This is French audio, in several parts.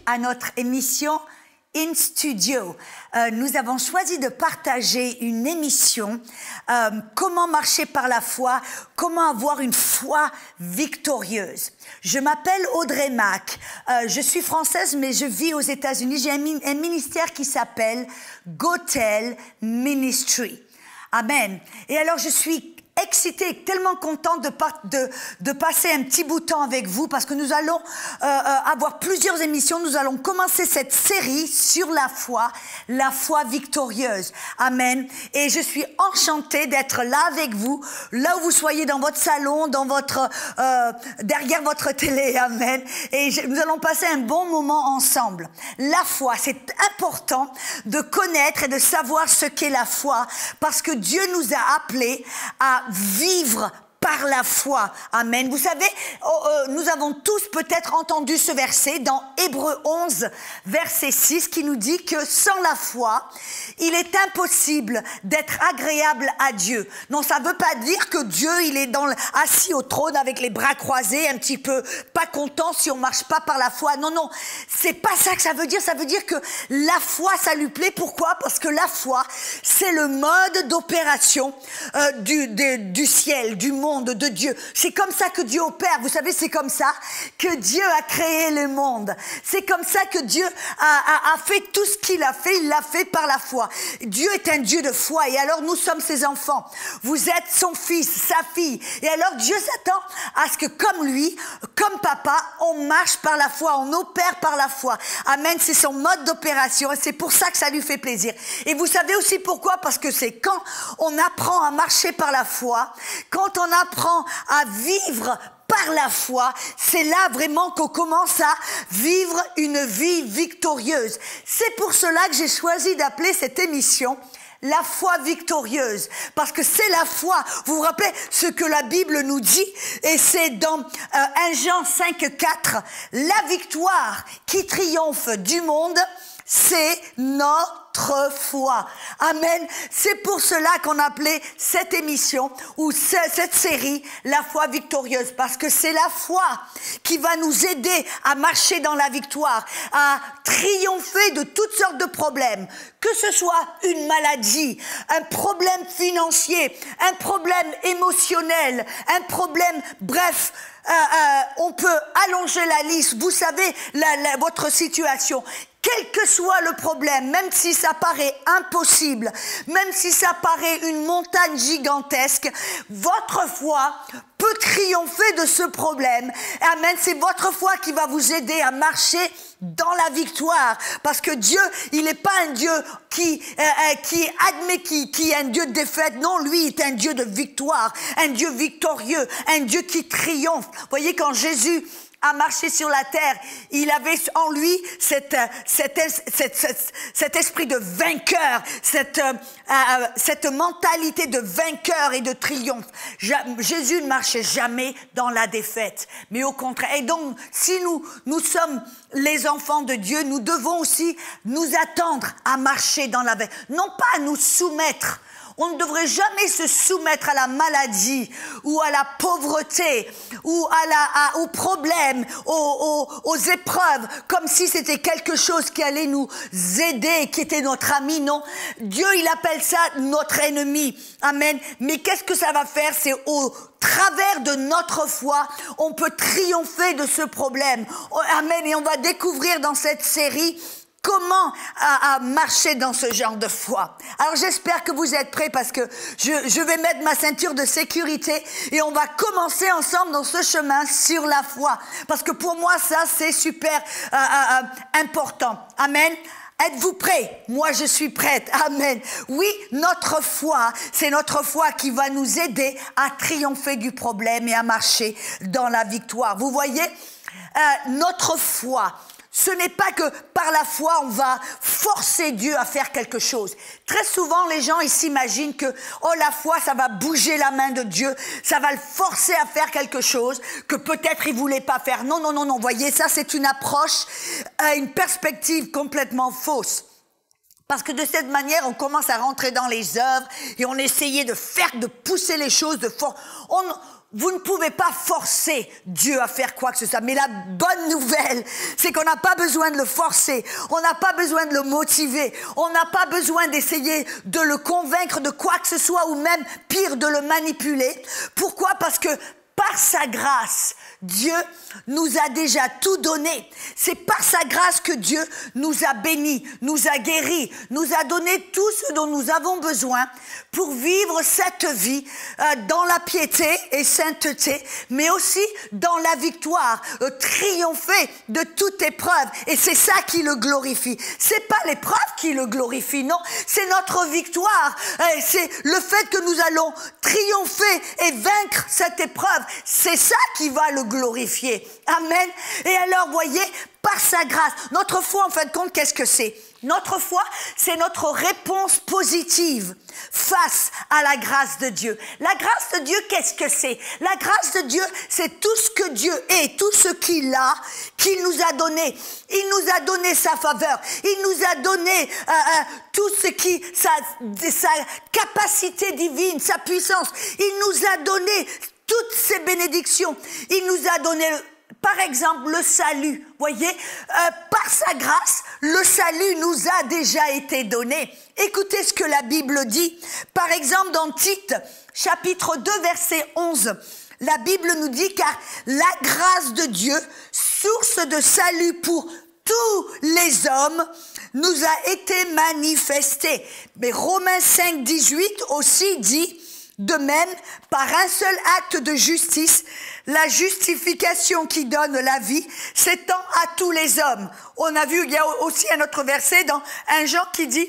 à notre émission In Studio. Nous avons choisi de partager une émission comment marcher par la foi, comment avoir une foi victorieuse. Je m'appelle Audrey Mac, je suis française mais je vis aux États-Unis. J'ai un ministère qui s'appelle Gotel Ministry. Amen. Et alors je suis excitée, tellement contente de passer un petit bout de temps avec vous parce que nous allons avoir plusieurs émissions. Nous allons commencer cette série sur la foi victorieuse. Amen. Et je suis enchantée d'être là avec vous, là où vous soyez dans votre salon, dans votre derrière votre télé. Amen. Et nous allons passer un bon moment ensemble. La foi, c'est important de connaître et de savoir ce qu'est la foi parce que Dieu nous a appelés à vivre par la foi. Amen. Vous savez, nous avons tous peut-être entendu ce verset dans Hébreux 11, verset 6, qui nous dit que sans la foi, il est impossible d'être agréable à Dieu. Non, ça ne veut pas dire que Dieu, il est assis au trône avec les bras croisés, un petit peu pas content si on marche pas par la foi. Non, non, c'est pas ça que ça veut dire. Ça veut dire que la foi, ça lui plaît. Pourquoi? Parce que la foi, c'est le mode d'opération du ciel, du monde, de Dieu. C'est comme ça que Dieu opère. Vous savez, c'est comme ça que Dieu a créé le monde. C'est comme ça que Dieu a fait tout ce qu'il a fait. Il l'a fait par la foi. Dieu est un Dieu de foi. Et alors, nous sommes ses enfants. Vous êtes son fils, sa fille. Et alors, Dieu s'attend à ce que, comme lui, comme papa, on marche par la foi. On opère par la foi. Amen. C'est son mode d'opération. Et c'est pour ça que ça lui fait plaisir. Et vous savez aussi pourquoi? Parce que c'est quand on apprend à marcher par la foi, quand on apprend à vivre par la foi, c'est là vraiment qu'on commence à vivre une vie victorieuse. C'est pour cela que j'ai choisi d'appeler cette émission la foi victorieuse, parce que c'est la foi. Vous vous rappelez ce que la Bible nous dit, et c'est dans 1 Jean 5,4, la victoire qui triomphe du monde, c'est notre foi. Amen. C'est pour cela qu'on appelait cette émission ou cette série la foi victorieuse, parce que c'est la foi qui va nous aider à marcher dans la victoire, à triompher de toutes sortes de problèmes, que ce soit une maladie, un problème financier, un problème émotionnel, un problème, bref, on peut allonger la liste. Vous savez votre situation. Quel que soit le problème, même si ça paraît impossible, même si ça paraît une montagne gigantesque, votre foi peut triompher de ce problème. Amen. C'est votre foi qui va vous aider à marcher dans la victoire. Parce que Dieu, il n'est pas un Dieu qui admet qui est un Dieu de défaite. Non, lui, il est un Dieu de victoire, un Dieu victorieux, un Dieu qui triomphe. Vous voyez, quand Jésus a marché sur la terre, il avait en lui cet esprit de vainqueur, cette mentalité de vainqueur et de triomphe. Jésus ne marchait jamais dans la défaite, mais au contraire. Et donc, si nous sommes les enfants de Dieu, nous devons aussi nous attendre à marcher dans la victoire, non pas à nous soumettre. On ne devrait jamais se soumettre à la maladie ou à la pauvreté ou aux problèmes, aux épreuves, comme si c'était quelque chose qui allait nous aider, qui était notre ami. Non, Dieu, il appelle ça notre ennemi. Amen. Mais qu'est-ce que ça va faire? C'est au travers de notre foi, on peut triompher de ce problème. Amen. Et on va découvrir dans cette série comment marcher dans ce genre de foi. Alors j'espère que vous êtes prêts parce que je vais mettre ma ceinture de sécurité et on va commencer ensemble dans ce chemin sur la foi. Parce que pour moi ça c'est super important. Amen. Êtes-vous prêts? Moi, je suis prête. Amen. Oui, notre foi, c'est notre foi qui va nous aider à triompher du problème et à marcher dans la victoire. Vous voyez, notre foi, ce n'est pas que par la foi, on va forcer Dieu à faire quelque chose. Très souvent, les gens, ils s'imaginent que, la foi, ça va bouger la main de Dieu, ça va le forcer à faire quelque chose que peut-être il voulait pas faire. Non, non, non, non. Voyez, ça, c'est une approche, une perspective complètement fausse. Parce que de cette manière, on commence à rentrer dans les œuvres et on essayait de pousser les choses de fort. vous ne pouvez pas forcer Dieu à faire quoi que ce soit. Mais la bonne nouvelle, c'est qu'on n'a pas besoin de le forcer. On n'a pas besoin de le motiver. On n'a pas besoin d'essayer de le convaincre de quoi que ce soit ou même pire, de le manipuler. Pourquoi? Parce que par sa grâce, Dieu nous a déjà tout donné. C'est par sa grâce que Dieu nous a bénis, nous a guéris, nous a donné tout ce dont nous avons besoin pour vivre cette vie dans la piété et sainteté, mais aussi dans la victoire, triompher de toute épreuve. Et c'est ça qui le glorifie. C'est pas l'épreuve qui le glorifie, non. C'est notre victoire. C'est le fait que nous allons triompher et vaincre cette épreuve. C'est ça qui va le glorifier. Amen. Et alors, voyez, par sa grâce, notre foi, en fin de compte, qu'est-ce que c'est? Notre foi, c'est notre réponse positive face à la grâce de Dieu. La grâce de Dieu, qu'est-ce que c'est? La grâce de Dieu, c'est tout ce que Dieu est, tout ce qu'il a, qu'il nous a donné. Il nous a donné sa faveur. Il nous a donné tout ce qui, sa capacité divine, sa puissance. Il nous a donné toutes ces bénédictions. Il nous a donné, par exemple, le salut. Voyez, par sa grâce, le salut nous a déjà été donné. Écoutez ce que la Bible dit. Par exemple, dans Tite, chapitre 2, verset 11, la Bible nous dit « Car la grâce de Dieu, source de salut pour tous les hommes, nous a été manifestée. » Mais Romains 5, 18 aussi dit « De même, par un seul acte de justice, la justification qui donne la vie s'étend à tous les hommes. » On a vu, il y a aussi un autre verset dans 1 Jean qui dit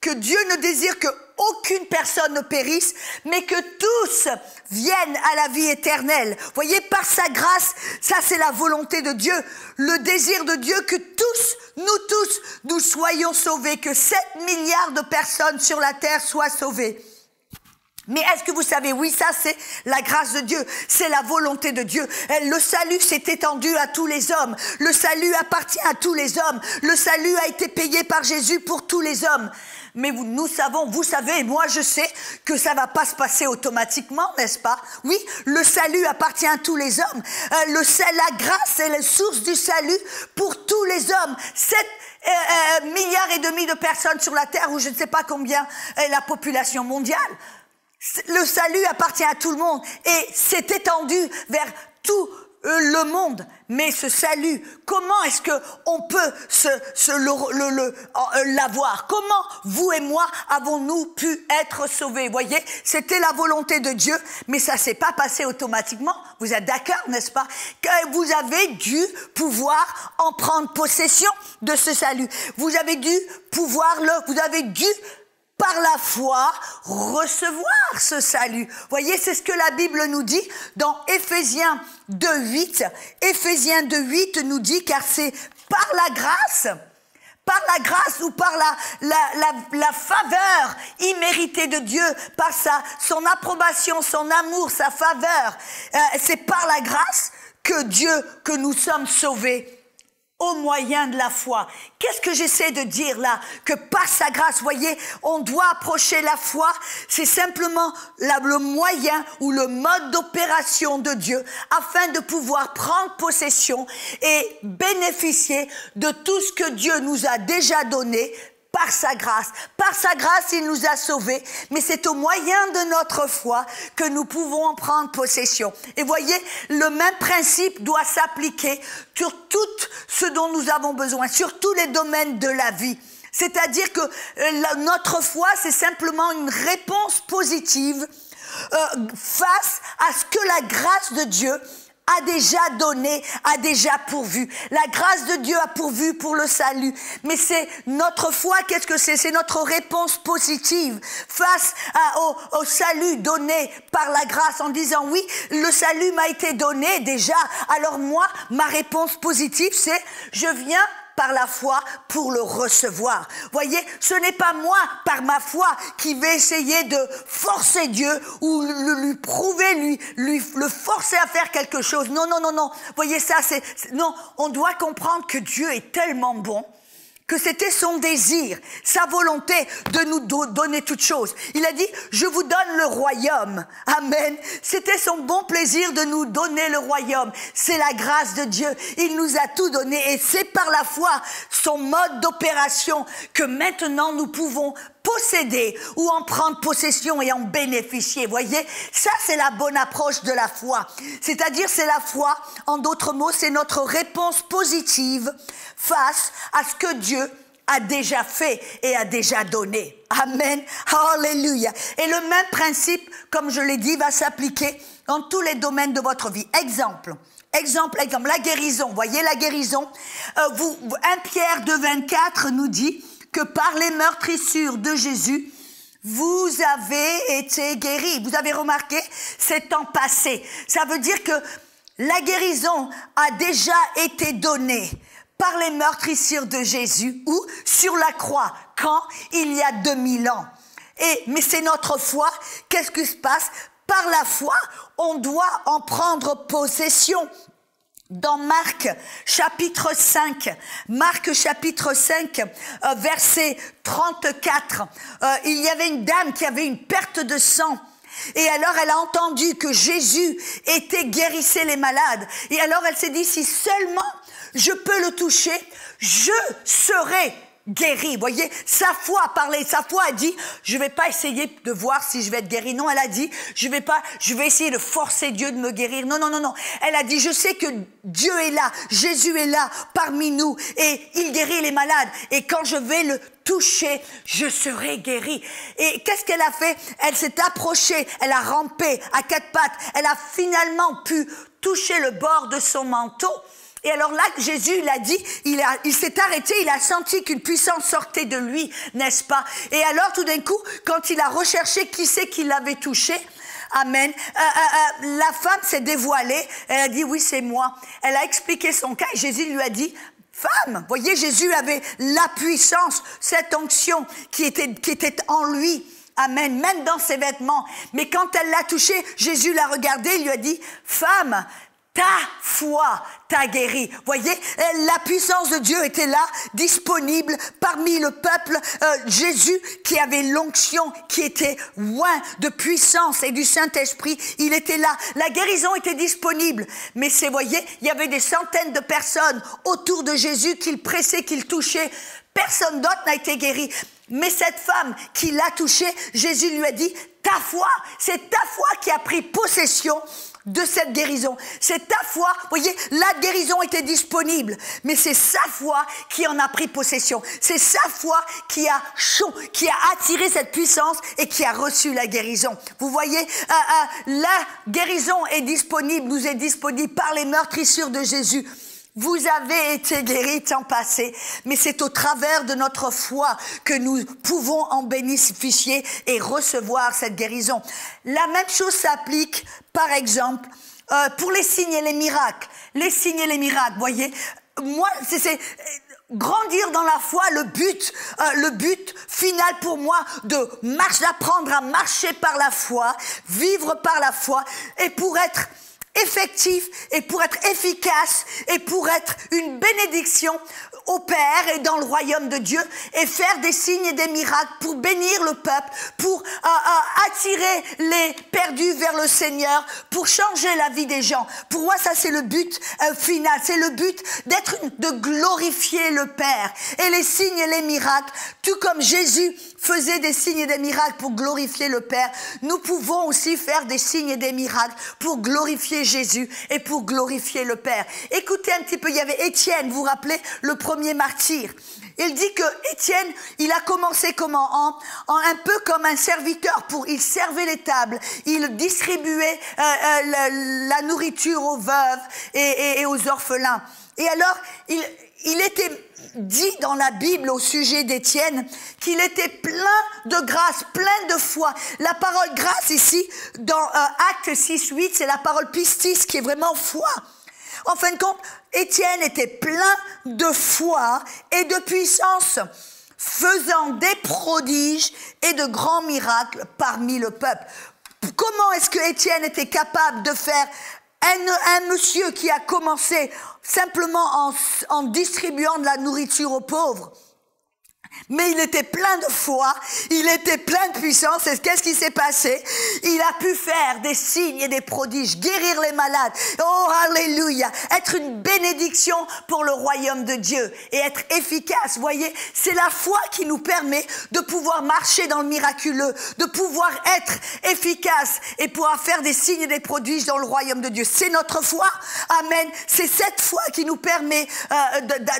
que Dieu ne désire qu'aucune personne ne périsse, mais que tous viennent à la vie éternelle. Voyez, par sa grâce, ça c'est la volonté de Dieu, le désir de Dieu que tous, nous soyons sauvés, que 7 milliards de personnes sur la terre soient sauvées. Mais est-ce que vous savez, oui, ça c'est la grâce de Dieu, c'est la volonté de Dieu. Le salut s'est étendu à tous les hommes, le salut appartient à tous les hommes, le salut a été payé par Jésus pour tous les hommes. Mais nous savons, vous savez, moi je sais que ça va pas se passer automatiquement, n'est-ce pas? Oui, le salut appartient à tous les hommes. La grâce est la source du salut pour tous les hommes. 7 milliards et demi de personnes sur la terre, ou je ne sais pas combien est la population mondiale. Le salut appartient à tout le monde et s'est étendu vers tout le monde. Mais ce salut, comment est-ce que on peut l'avoir? Comment vous et moi avons-nous pu être sauvés? Voyez, c'était la volonté de Dieu, mais ça s'est pas passé automatiquement. Vous êtes d'accord, n'est-ce pas? Que vous avez dû pouvoir en prendre possession de ce salut. Vous avez dû par la foi, recevoir ce salut. Voyez, c'est ce que la Bible nous dit dans Éphésiens 2.8. Éphésiens 2.8 nous dit, car c'est par la grâce ou par la faveur imméritée de Dieu, par son approbation, son amour, sa faveur. C'est par la grâce que nous sommes sauvés. Au moyen de la foi. Qu'est-ce que j'essaie de dire là? Que par sa grâce, voyez, on doit approcher la foi. C'est simplement le moyen ou le mode d'opération de Dieu afin de pouvoir prendre possession et bénéficier de tout ce que Dieu nous a déjà donné par sa grâce. Par sa grâce, il nous a sauvés, mais c'est au moyen de notre foi que nous pouvons en prendre possession. Et voyez, le même principe doit s'appliquer sur tout ce dont nous avons besoin, sur tous les domaines de la vie. C'est-à-dire que notre foi, c'est simplement une réponse positive face à ce que la grâce de Dieu a déjà donné, a déjà pourvu. La grâce de Dieu a pourvu pour le salut. Mais c'est notre foi, qu'est-ce que c'est? C'est notre réponse positive face au salut donné par la grâce en disant oui, le salut m'a été donné déjà. Alors moi, ma réponse positive, c'est je viens par la foi pour le recevoir. Voyez, ce n'est pas moi, par ma foi, qui vais essayer de forcer Dieu ou lui prouver, le forcer à faire quelque chose. Non. Voyez, ça, non, on doit comprendre que Dieu est tellement bon que c'était son désir, sa volonté de nous donner toutes choses. Il a dit, je vous donne le royaume. Amen. C'était son bon plaisir de nous donner le royaume. C'est la grâce de Dieu. Il nous a tout donné et c'est par la foi, son mode d'opération, que maintenant nous pouvons posséder ou en prendre possession et en bénéficier. Voyez, ça c'est la bonne approche de la foi. C'est-à-dire c'est la foi, en d'autres mots, c'est notre réponse positive face à ce que Dieu a déjà fait et a déjà donné. Amen. Alléluia. Et le même principe, comme je l'ai dit, va s'appliquer dans tous les domaines de votre vie. Exemple, la guérison. Voyez la guérison. 1 Pierre 2,24 nous dit que par les meurtrissures de Jésus, vous avez été guéris. Vous avez remarqué, c'est temps passé. Ça veut dire que la guérison a déjà été donnée par les meurtrissures de Jésus ou sur la croix, quand il y a 2000 ans. Mais c'est notre foi. Qu'est-ce qui se passe? Par la foi, on doit en prendre possession. Dans Marc chapitre 5, verset 34, il y avait une dame qui avait une perte de sang. Et alors elle a entendu que Jésus guérissait les malades. Et alors elle s'est dit, si seulement je peux le toucher, je serai guérie. Voyez, sa foi a parlé, sa foi a dit, je vais pas essayer de voir si je vais être guérie. Non, elle a dit, je vais essayer de forcer Dieu de me guérir. Non. Elle a dit, je sais que Dieu est là, Jésus est là parmi nous et il guérit les malades. Et quand je vais le toucher, je serai guérie. Et qu'est-ce qu'elle a fait? Elle s'est approchée, elle a rampé à quatre pattes. Elle a finalement pu toucher le bord de son manteau. Et alors là, Jésus, il a dit, il s'est arrêté, il a senti qu'une puissance sortait de lui, n'est-ce pas? Et alors, tout d'un coup, quand il a recherché qui c'est qui l'avait touché, amen, la femme s'est dévoilée, elle a dit, oui, c'est moi. Elle a expliqué son cas et Jésus lui a dit, femme, voyez, Jésus avait la puissance, cette onction qui était en lui. Amen, même dans ses vêtements. Mais quand elle l'a touché, Jésus l'a regardé, il lui a dit, femme, ta foi t'a guéri. Voyez, la puissance de Dieu était là, disponible parmi le peuple. Jésus qui avait l'onction, qui était loin de puissance et du Saint-Esprit, il était là. La guérison était disponible. Mais voyez, il y avait des centaines de personnes autour de Jésus qu'il pressait, qu'il touchait. Personne d'autre n'a été guéri. Mais cette femme qui l'a touché, Jésus lui a dit, ta foi, c'est ta foi qui a pris possession de cette guérison. C'est ta foi, vous voyez, la guérison était disponible, mais c'est sa foi qui en a pris possession. C'est sa foi qui a attiré cette puissance et qui a reçu la guérison. Vous voyez, la guérison est disponible, nous est disponible par les meurtrissures de Jésus. Vous avez été guéris temps passé, mais c'est au travers de notre foi que nous pouvons en bénéficier et recevoir cette guérison. La même chose s'applique, par exemple, pour les signes et les miracles. Les signes et les miracles, voyez, moi, c'est grandir dans la foi, le but final pour moi d'apprendre à marcher par la foi, vivre par la foi, et pour être effectif et pour être efficace et pour être une bénédiction au Père et dans le royaume de Dieu et faire des signes et des miracles pour bénir le peuple, pour attirer les perdus vers le Seigneur, pour changer la vie des gens. Pour moi, ça c'est le but final, c'est le but de glorifier le Père. Et les signes et les miracles, tout comme Jésus faisait des signes et des miracles pour glorifier le Père, nous pouvons aussi faire des signes et des miracles pour glorifier Jésus et pour glorifier le Père. Écoutez un petit peu, il y avait Étienne, vous vous rappelez, le premier martyr. Il dit que Étienne, il a commencé comment? Un peu comme un serviteur, il servait les tables, il distribuait la nourriture aux veuves et aux orphelins. Et alors, il était dit dans la Bible au sujet d'Étienne qu'il était plein de grâce, plein de foi. La parole grâce ici, dans Actes 6:8, c'est la parole pistis qui est vraiment foi. En fin de compte, Étienne était plein de foi et de puissance, faisant des prodiges et de grands miracles parmi le peuple. Comment est-ce que Étienne était capable de faire un monsieur qui a commencé simplement en distribuant de la nourriture aux pauvres? Mais il était plein de foi, il était plein de puissance. Et qu'est-ce qui s'est passé? Il a pu faire des signes et des prodiges, guérir les malades. Oh, alléluia! Être une bénédiction pour le royaume de Dieu et être efficace. Voyez, c'est la foi qui nous permet de pouvoir marcher dans le miraculeux, de pouvoir être efficace et pouvoir faire des signes et des prodiges dans le royaume de Dieu. C'est notre foi. Amen. C'est cette foi qui nous permet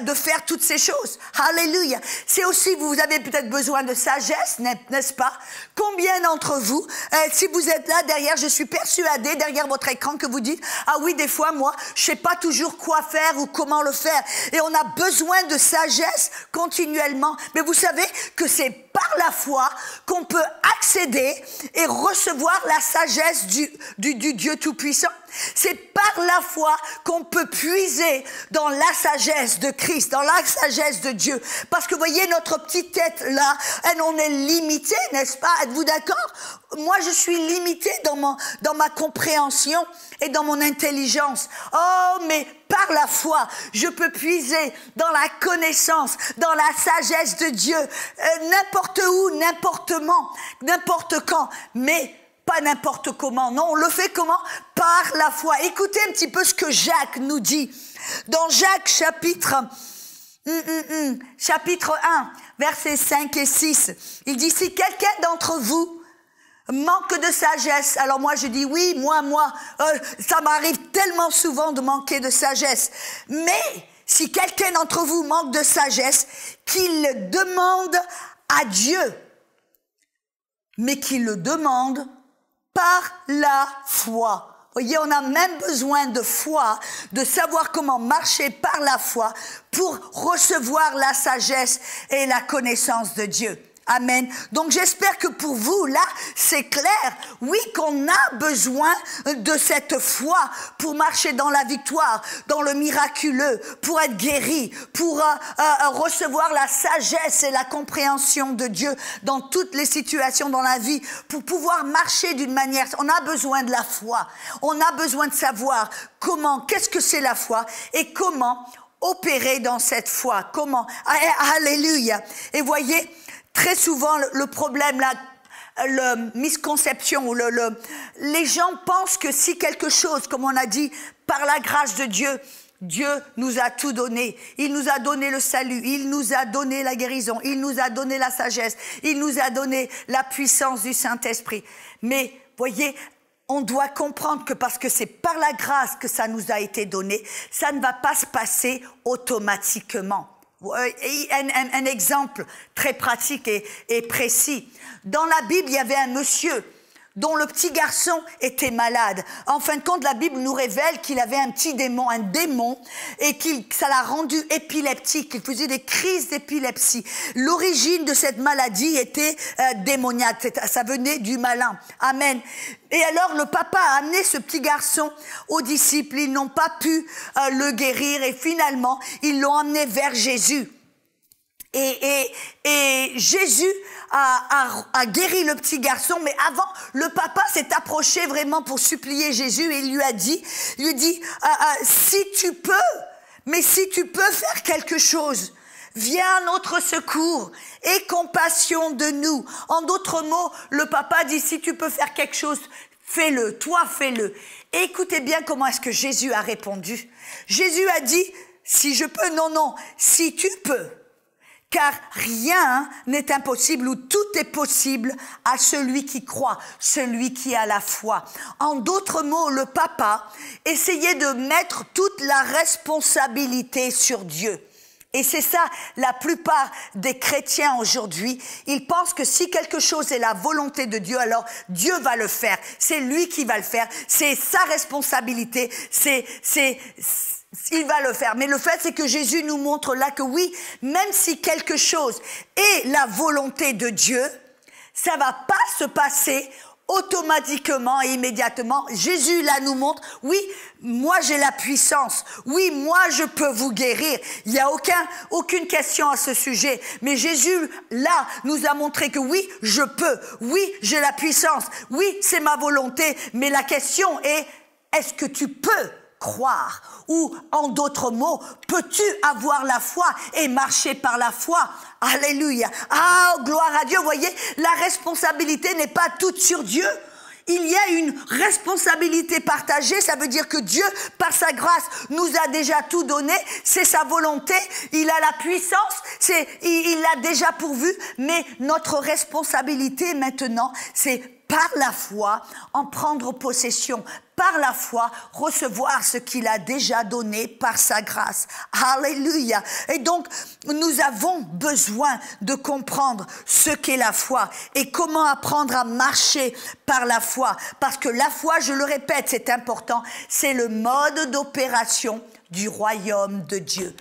de faire toutes ces choses. Alléluia. C'est aussi, vous avez peut-être besoin de sagesse, n'est-ce pas? Combien d'entre vous, si vous êtes là derrière, je suis persuadée, derrière votre écran, que vous dites, ah oui, des fois, moi, je sais pas toujours quoi faire ou comment le faire. Et on a besoin de sagesse continuellement. Mais vous savez que c'est par la foi qu'on peut accéder et recevoir la sagesse du Dieu Tout-Puissant. C'est par la foi qu'on peut puiser dans la sagesse de Christ, dans la sagesse de Dieu. Parce que voyez, notre petite tête là, on est limité, n'est-ce pas? Êtes-vous d'accord? Moi, je suis limité dans ma compréhension et dans mon intelligence. Oh, mais par la foi, je peux puiser dans la connaissance, dans la sagesse de Dieu, n'importe où, n'importe quand, mais pas n'importe comment. Non, on le fait comment? Par la foi. Écoutez un petit peu ce que Jacques nous dit. Dans Jacques chapitre 1, versets 5 et 6, il dit, si quelqu'un d'entre vous manque de sagesse, alors moi je dis oui, moi, ça m'arrive tellement souvent de manquer de sagesse, mais si quelqu'un d'entre vous manque de sagesse, qu'il le demande à Dieu, mais qu'il le demande par la foi. Voyez, on a même besoin de foi, de savoir comment marcher par la foi pour recevoir la sagesse et la connaissance de Dieu. Amen. Donc j'espère que pour vous, là, c'est clair. Oui, qu'on a besoin de cette foi pour marcher dans la victoire, dans le miraculeux, pour être guéri, pour recevoir la sagesse et la compréhension de Dieu dans toutes les situations dans la vie, pour pouvoir marcher d'une manière. On a besoin de la foi. On a besoin de savoir qu'est-ce que c'est la foi et comment opérer dans cette foi. Comment? Alléluia. Et voyez, très souvent, le problème, la misconception, les gens pensent que si quelque chose, comme on a dit, par la grâce de Dieu, Dieu nous a tout donné. Il nous a donné le salut, il nous a donné la guérison, il nous a donné la sagesse, il nous a donné la puissance du Saint-Esprit. Mais, voyez, on doit comprendre que parce que c'est par la grâce que ça nous a été donné, ça ne va pas se passer automatiquement. Un exemple très pratique et précis. Dans la Bible, il y avait un monsieur dont le petit garçon était malade. En fin de compte, la Bible nous révèle qu'il avait un démon, et ça l'a rendu épileptique. Il faisait des crises d'épilepsie. L'origine de cette maladie était démoniaque. Ça venait du malin. Amen. Et alors, le papa a amené ce petit garçon aux disciples. Ils n'ont pas pu le guérir et finalement, ils l'ont amené vers Jésus. Et Jésus a guéri le petit garçon, mais avant, le papa s'est approché vraiment pour supplier Jésus et il lui dit, si tu peux faire quelque chose, viens à notre secours, aie compassion de nous. En d'autres mots, le papa dit, si tu peux faire quelque chose, fais-le, toi fais-le. Et écoutez bien comment est-ce que Jésus a répondu. Jésus a dit, si je peux, non, si tu peux. Car rien n'est impossible ou tout est possible à celui qui croit, celui qui a la foi. En d'autres mots, le papa essayait de mettre toute la responsabilité sur Dieu. Et c'est ça, la plupart des chrétiens aujourd'hui, ils pensent que si quelque chose est la volonté de Dieu, alors Dieu va le faire. C'est lui qui va le faire. C'est sa responsabilité. Il va le faire. Mais le fait, c'est que Jésus nous montre là que oui, même si quelque chose est la volonté de Dieu, ça va pas se passer automatiquement et immédiatement. Jésus là nous montre, oui, moi j'ai la puissance, oui, moi je peux vous guérir. Il n'y a aucune question à ce sujet. Mais Jésus là nous a montré que oui, je peux, oui, j'ai la puissance, oui, c'est ma volonté. Mais la question est, est-ce que tu peux croire? Ou en d'autres mots, peux-tu avoir la foi et marcher par la foi? Alléluia. Ah, gloire à Dieu. Vous voyez, la responsabilité n'est pas toute sur Dieu. Il y a une responsabilité partagée, ça veut dire que Dieu, par sa grâce, nous a déjà tout donné, c'est sa volonté, il a la puissance, il l'a déjà pourvu, mais notre responsabilité maintenant, c'est par la foi, en prendre possession, par la foi, recevoir ce qu'il a déjà donné par sa grâce. Alléluia. Et donc, nous avons besoin de comprendre ce qu'est la foi et comment apprendre à marcher par la foi. Parce que la foi, je le répète, c'est important, c'est le mode d'opération du royaume de Dieu.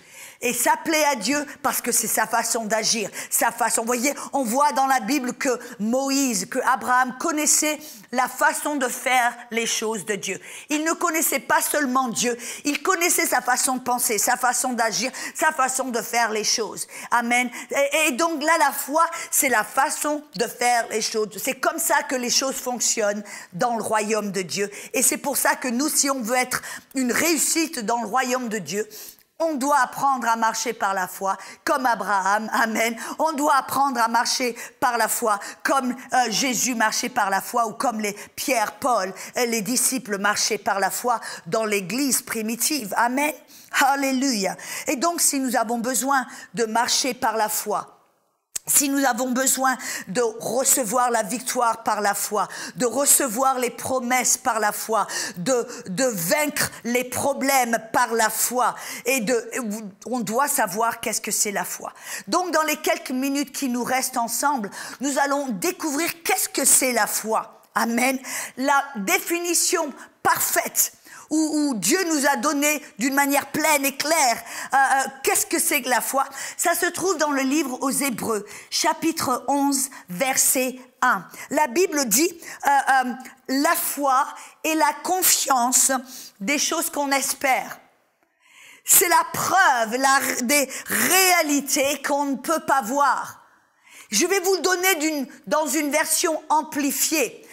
Et s'appeler à Dieu parce que c'est sa façon d'agir, sa façon. Vous voyez, on voit dans la Bible que Moïse, que Abraham connaissaient la façon de faire les choses de Dieu. Il ne connaissait pas seulement Dieu, il connaissait sa façon de penser, sa façon d'agir, sa façon de faire les choses. Amen. Et donc là, la foi, c'est la façon de faire les choses. C'est comme ça que les choses fonctionnent dans le royaume de Dieu. Et c'est pour ça que nous, si on veut être une réussite dans le royaume de Dieu, on doit apprendre à marcher par la foi, comme Abraham, amen. On doit apprendre à marcher par la foi, comme Jésus marchait par la foi, ou comme les Pierre, Paul, les disciples marchaient par la foi dans l'église primitive, amen. Alléluia. Et donc, si nous avons besoin de marcher par la foi, si nous avons besoin de recevoir la victoire par la foi, de recevoir les promesses par la foi, de vaincre les problèmes par la foi, on doit savoir qu'est-ce que c'est la foi. Donc, dans les quelques minutes qui nous restent ensemble, nous allons découvrir qu'est-ce que c'est la foi. Amen. La définition parfaite où Dieu nous a donné d'une manière pleine et claire qu'est-ce que c'est que la foi. Ça se trouve dans le livre aux Hébreux, chapitre 11, verset 1. La Bible dit la foi est la confiance des choses qu'on espère. C'est la preuve des réalités qu'on ne peut pas voir. Je vais vous le donner dans une version amplifiée.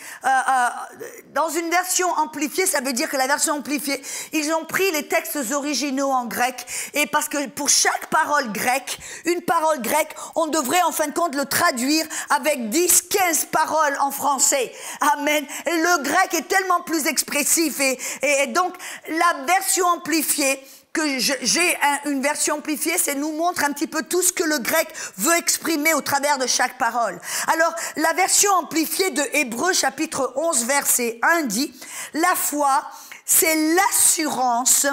Dans une version amplifiée, ça veut dire que la version amplifiée, ils ont pris les textes originaux en grec, et parce que pour chaque parole grecque, une parole grecque, on devrait en fin de compte le traduire avec 10, 15 paroles en français. Amen. Et le grec est tellement plus expressif, et donc la version amplifiée, que j'ai une version amplifiée, c'est nous montre un petit peu tout ce que le grec veut exprimer au travers de chaque parole. Alors, la version amplifiée de Hébreux chapitre 11 verset 1 dit « La foi, c'est l'assurance,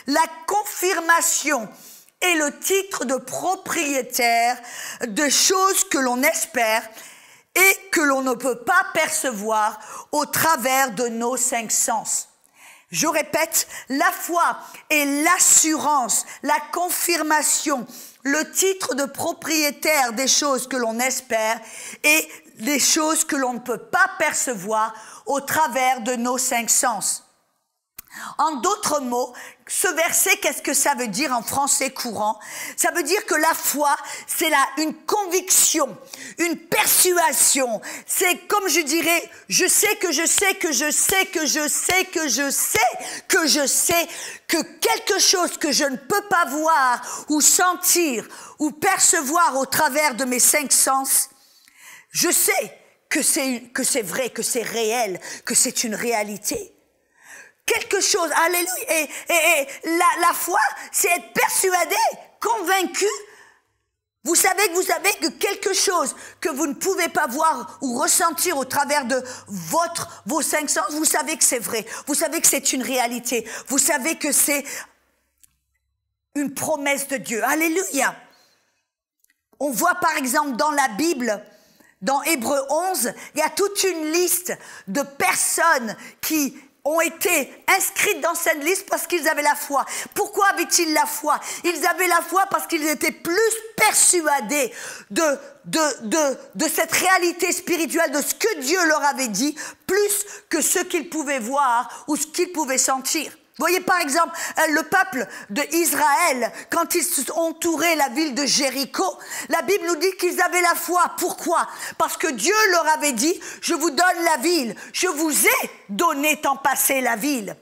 la confirmation et le titre de propriétaire de choses que l'on espère et que l'on ne peut pas percevoir au travers de nos 5 sens. » Je répète, la foi est l'assurance, la confirmation, le titre de propriétaire des choses que l'on espère et des choses que l'on ne peut pas percevoir au travers de nos 5 sens. En d'autres mots, ce verset, qu'est-ce que ça veut dire en français courant? Ça veut dire que la foi, c'est une conviction, une persuasion. C'est comme je dirais, je sais que je sais que je sais que je sais que je sais que je sais que quelque chose que je ne peux pas voir ou sentir ou percevoir au travers de mes 5 sens, je sais que c'est vrai, que c'est réel, que c'est une réalité. Quelque chose, alléluia, et la foi, c'est être persuadé, convaincu. Vous savez que quelque chose que vous ne pouvez pas voir ou ressentir au travers de vos 5 sens, vous savez que c'est vrai, vous savez que c'est une réalité, vous savez que c'est une promesse de Dieu. Alléluia. On voit par exemple dans la Bible, dans Hébreux 11, il y a toute une liste de personnes qui ont été inscrites dans cette liste parce qu'ils avaient la foi. Pourquoi avaient-ils la foi? Ils avaient la foi parce qu'ils étaient plus persuadés de cette réalité spirituelle, de ce que Dieu leur avait dit, plus que ce qu'ils pouvaient voir ou ce qu'ils pouvaient sentir. Vous voyez par exemple le peuple d'Israël, quand ils ont entouré la ville de Jéricho, la Bible nous dit qu'ils avaient la foi. Pourquoi? Parce que Dieu leur avait dit, je vous donne la ville, je vous ai donné temps passé la ville.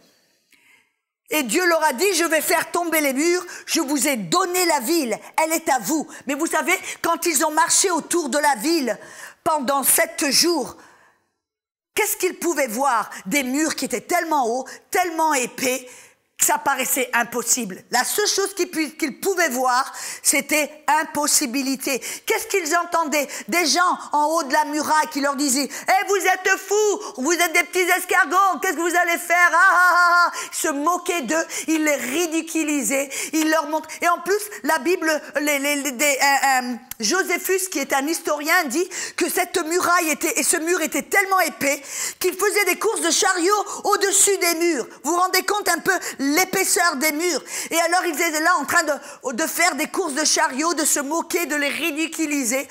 Et Dieu leur a dit, je vais faire tomber les murs, je vous ai donné la ville, elle est à vous. Mais vous savez, quand ils ont marché autour de la ville pendant 7 jours, qu'est-ce qu'ils pouvaient voir? Des murs qui étaient tellement hauts, tellement épais, que ça paraissait impossible. La seule chose qu'ils pouvaient voir, c'était impossibilité. Qu'est-ce qu'ils entendaient? Des gens en haut de la muraille qui leur disaient « Eh, vous êtes fous, vous êtes des petits escargots, qu'est-ce que vous allez faire ?» Ils se moquaient d'eux, ils les ridiculisaient, ils leur montraient. Et en plus, la Bible, Joséphus, qui est un historien, dit que cette muraille et ce mur était tellement épais qu'ils faisaient des courses de chariots au-dessus des murs. Vous vous rendez compte un peu l'épaisseur des murs? Et alors ils étaient là en train de faire des courses de chariots, de se moquer, de les ridiculiser.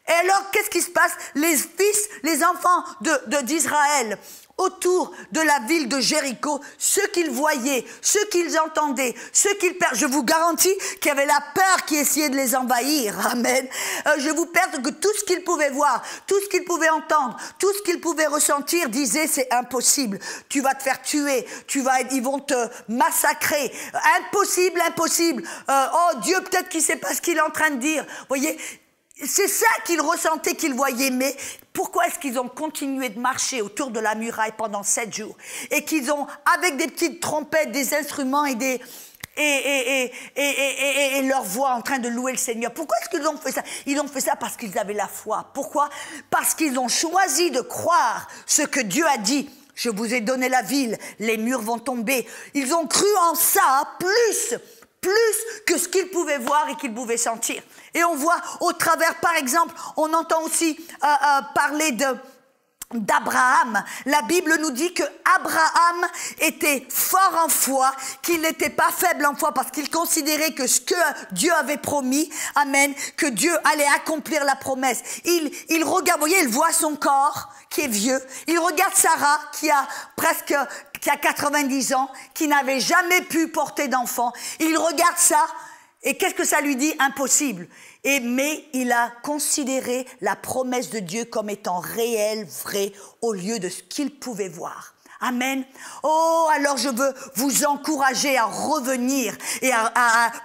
Et alors qu'est-ce qui se passe? Les enfants d'Israël, autour de la ville de Jéricho, ceux qu'ils voyaient, ceux qu'ils entendaient, je vous garantis qu'il y avait la peur qui essayait de les envahir. Amen. Je vous perds que tout ce qu'ils pouvaient voir, tout ce qu'ils pouvaient entendre, tout ce qu'ils pouvaient ressentir disait c'est impossible. Tu vas te faire tuer, ils vont te massacrer. Impossible, impossible. Oh Dieu, peut-être qu'il ne sait pas ce qu'il est en train de dire. Vous voyez, c'est ça qu'ils ressentaient, qu'ils voyaient. Mais pourquoi est-ce qu'ils ont continué de marcher autour de la muraille pendant 7 jours? Et qu'ils ont, avec des petites trompettes, des instruments et leur voix en train de louer le Seigneur. Pourquoi est-ce qu'ils ont fait ça? Ils ont fait ça parce qu'ils avaient la foi. Pourquoi? Parce qu'ils ont choisi de croire ce que Dieu a dit. Je vous ai donné la ville, les murs vont tomber. Ils ont cru en ça plus que ce qu'ils pouvaient voir et qu'ils pouvaient sentir. Et on voit au travers, par exemple, on entend aussi parler d'Abraham. La Bible nous dit que Abraham était fort en foi, qu'il n'était pas faible en foi parce qu'il considérait que ce que Dieu avait promis, amen, que Dieu allait accomplir la promesse. Il regarde, vous voyez, il voit son corps qui est vieux. Il regarde Sarah qui a 90 ans, qui n'avait jamais pu porter d'enfant. Il regarde ça, et qu'est-ce que ça lui dit? Impossible. Mais il a considéré la promesse de Dieu comme étant réelle, vraie, au lieu de ce qu'il pouvait voir. Amen. Oh, alors je veux vous encourager à revenir et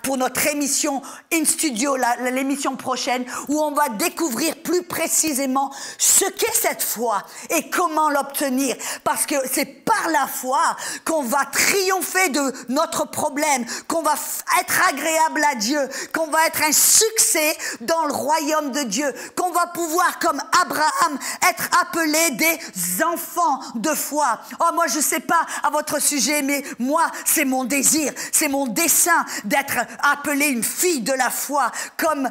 pour notre émission In Studio, l'émission prochaine, où on va découvrir plus précisément ce qu'est cette foi et comment l'obtenir. Parce que c'est par la foi qu'on va triompher de notre problème, qu'on va être agréable à Dieu, qu'on va être un succès dans le royaume de Dieu, qu'on va pouvoir, comme Abraham, être appelés des enfants de foi. Oh, moi, je ne sais pas à votre sujet, mais moi, c'est mon désir, c'est mon dessein d'être appelée une fille de la foi, comme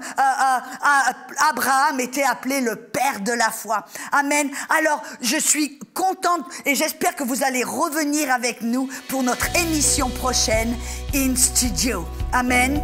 Abraham était appelé le père de la foi. Amen. Alors, je suis contente et j'espère que vous allez revenir avec nous pour notre émission prochaine, In Studio. Amen.